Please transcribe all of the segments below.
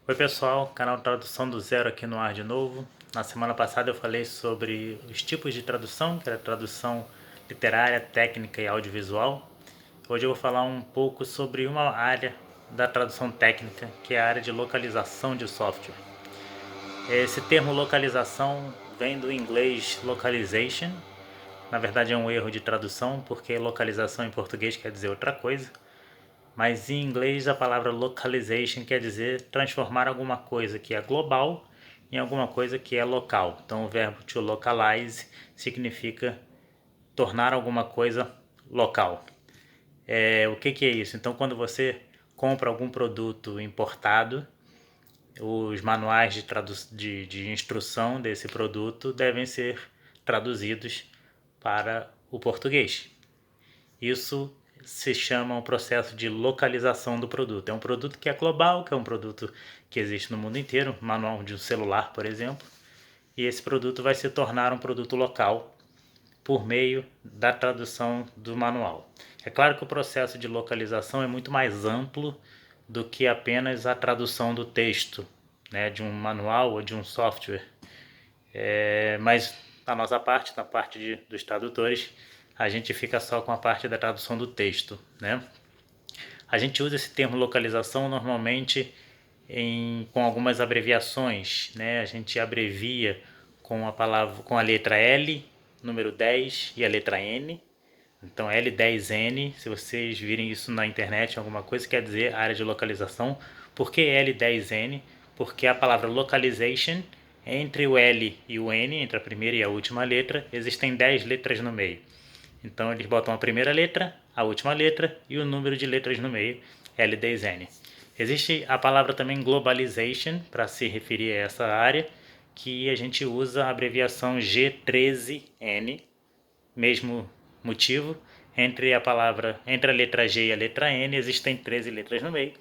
Oi pessoal, canal Tradução do Zero aqui no ar de novo. Na semana passada eu falei sobre os tipos de tradução, que era tradução literária, técnica e audiovisual. Hoje eu vou falar um pouco sobre uma área da tradução técnica, que é a área de localização de software. Esse termo localização vem do inglês localization. Na verdade é um erro de tradução, porque localização em português quer dizer outra coisa. Mas em inglês a palavra localization quer dizer transformar alguma coisa que é global em alguma coisa que é local. Então o verbo to localize significa tornar alguma coisa local. O que é isso? Então quando você compra algum produto importado, os manuais de instrução desse produto devem ser traduzidos para o português. Isso se chama um processo de localização do produto. É um produto que é global, que é um produto que existe no mundo inteiro, manual de um celular, por exemplo, e esse produto vai se tornar um produto local por meio da tradução do manual. É claro que o processo de localização é muito mais amplo do que apenas a tradução do texto, né, de um manual ou de um software. Mas na nossa parte, na parte dos tradutores, a gente fica só com a parte da tradução do texto, né? A gente usa esse termo localização normalmente com algumas abreviações, né? A gente abrevia com a letra L, número 10 e a letra N. Então L10N, se vocês virem isso na internet, alguma coisa quer dizer área de localização. Por que L10N? Porque a palavra localization, entre o L e o N, entre a primeira e a última letra, existem 10 letras no meio. Então eles botam a primeira letra, a última letra e o número de letras no meio, L10N. Existe a palavra também globalization, para se referir a essa área, que a gente usa a abreviação G13N, mesmo motivo, entre a letra G e a letra N existem 13 letras no meio.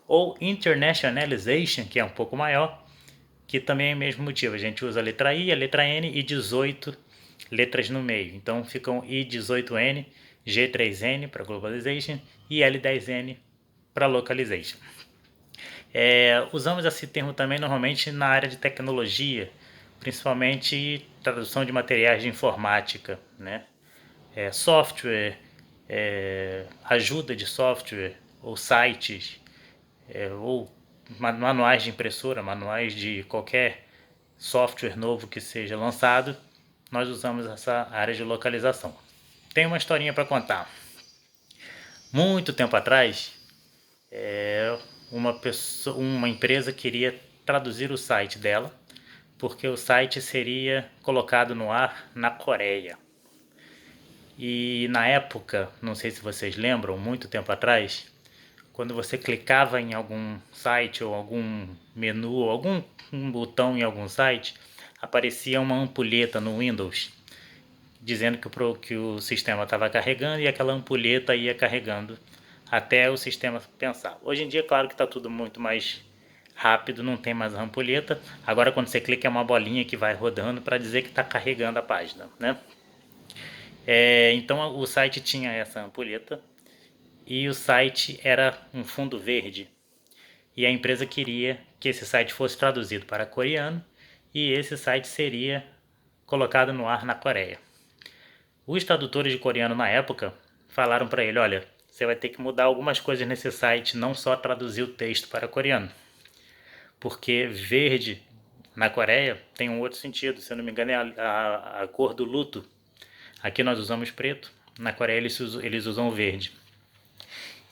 Ou internationalization, que é um pouco maior, que também é o mesmo motivo. A gente usa a letra I, a letra N e 18 letras no meio. Então ficam I18N, G3N para globalization e L10N para localization. Usamos esse termo também normalmente na área de tecnologia, principalmente tradução de materiais de informática, né? Software, ajuda de software, ou sites, ou manuais de impressora, manuais de qualquer software novo que seja lançado, nós usamos essa área de localização. Tem uma historinha para contar. Muito tempo atrás, uma empresa queria traduzir o site dela, porque o site seria colocado no ar na Coreia. E na época, não sei se vocês lembram, muito tempo atrás, quando você clicava em algum site ou algum menu ou algum botão em algum site, aparecia uma ampulheta no Windows dizendo que o sistema estava carregando e aquela ampulheta ia carregando até o sistema pensar. Hoje em dia, claro que está tudo muito mais rápido, não tem mais a ampulheta. Agora, quando você clica, é uma bolinha que vai rodando para dizer que está carregando a página, né? Então, o site tinha essa ampulheta e o site era um fundo verde. E a empresa queria que esse site fosse traduzido para coreano e esse site seria colocado no ar na Coreia. Os tradutores de coreano na época falaram para ele, olha, você vai ter que mudar algumas coisas nesse site, não só traduzir o texto para coreano. Porque verde na Coreia tem um outro sentido, se eu não me engano é a cor do luto. Aqui nós usamos preto, na Coreia eles usam verde.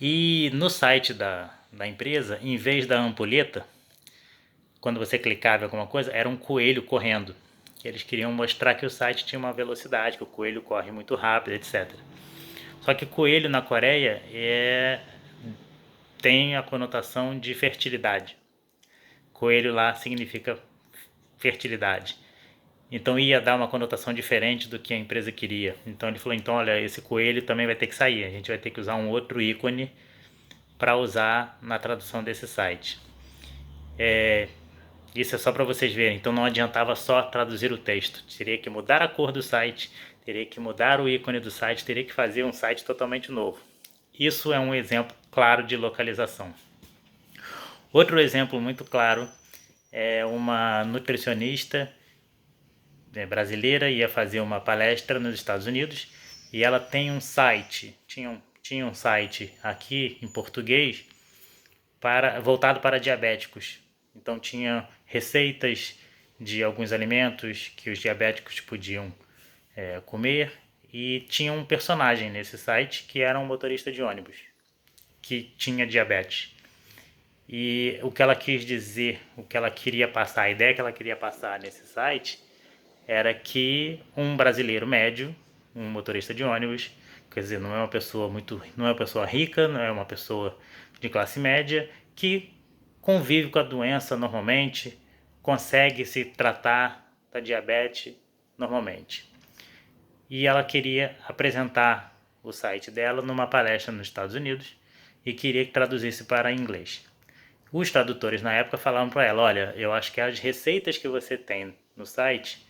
E no site da empresa, em vez da ampulheta, quando você clicava em alguma coisa, era um coelho correndo. Eles queriam mostrar que o site tinha uma velocidade, que o coelho corre muito rápido, etc. Só que coelho na Coreia tem a conotação de fertilidade. Coelho lá significa fertilidade. Então ia dar uma conotação diferente do que a empresa queria. Então ele falou, então olha, esse coelho também vai ter que sair. A gente vai ter que usar um outro ícone para usar na tradução desse site. Isso é só para vocês verem. Então não adiantava só traduzir o texto. Teria que mudar a cor do site, teria que mudar o ícone do site, teria que fazer um site totalmente novo. Isso é um exemplo claro de localização. Outro exemplo muito claro é uma nutricionista brasileira ia fazer uma palestra nos Estados Unidos e ela tem um site, tinha um site aqui em português voltado para diabéticos. Então tinha receitas de alguns alimentos que os diabéticos podiam comer e tinha um personagem nesse site que era um motorista de ônibus que tinha diabetes. E o que ela quis dizer, o que ela queria passar, a ideia que ela queria passar nesse site era que um brasileiro médio, um motorista de ônibus, quer dizer, não é uma pessoa rica, não é uma pessoa de classe média, que convive com a doença normalmente, consegue se tratar da diabetes normalmente. E ela queria apresentar o site dela numa palestra nos Estados Unidos e queria que traduzisse para inglês. Os tradutores na época falaram para ela, olha, eu acho que as receitas que você tem no site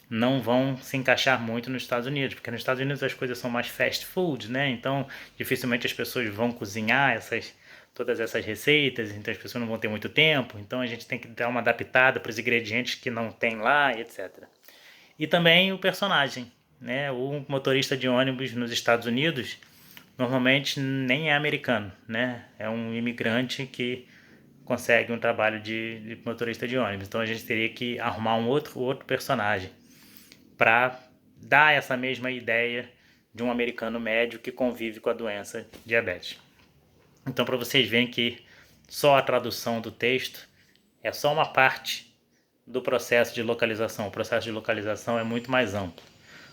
não vão se encaixar muito nos Estados Unidos, porque nos Estados Unidos as coisas são mais fast food, né? Então, dificilmente as pessoas vão cozinhar todas essas receitas, então as pessoas não vão ter muito tempo, então a gente tem que dar uma adaptada para os ingredientes que não tem lá, etc. E também o personagem, né? O motorista de ônibus nos Estados Unidos normalmente nem é americano, né? É um imigrante que consegue um trabalho de motorista de ônibus. Então a gente teria que arrumar um outro personagem para dar essa mesma ideia de um americano médio que convive com a doença diabetes. Então, para vocês verem que só a tradução do texto é só uma parte do processo de localização. O processo de localização é muito mais amplo.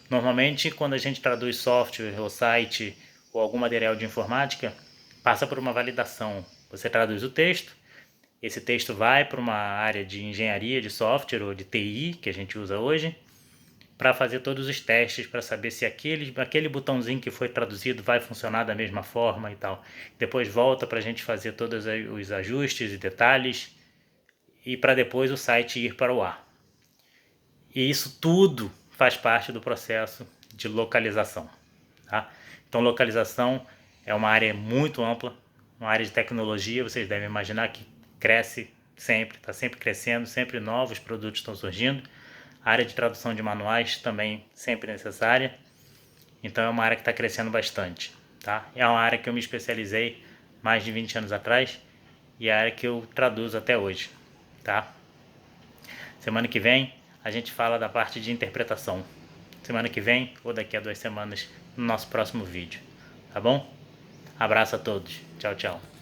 Normalmente, quando a gente traduz software ou site ou algum material de informática, passa por uma validação. Você traduz o texto, esse texto vai para uma área de engenharia de software ou de TI, que a gente usa hoje, para fazer todos os testes, para saber se aquele botãozinho que foi traduzido vai funcionar da mesma forma e tal. Depois volta para a gente fazer todos os ajustes e detalhes e para depois o site ir para o ar. E isso tudo faz parte do processo de localização. Tá? Então localização é uma área muito ampla, uma área de tecnologia, vocês devem imaginar que cresce sempre, está sempre crescendo, sempre novos produtos estão surgindo. A área de tradução de manuais também sempre necessária. Então é uma área que está crescendo bastante. Tá? É uma área que eu me especializei mais de 20 anos atrás e é a área que eu traduzo até hoje. Tá? Semana que vem a gente fala da parte de interpretação. Semana que vem ou daqui a 2 semanas no nosso próximo vídeo. Tá bom? Abraço a todos. Tchau, tchau.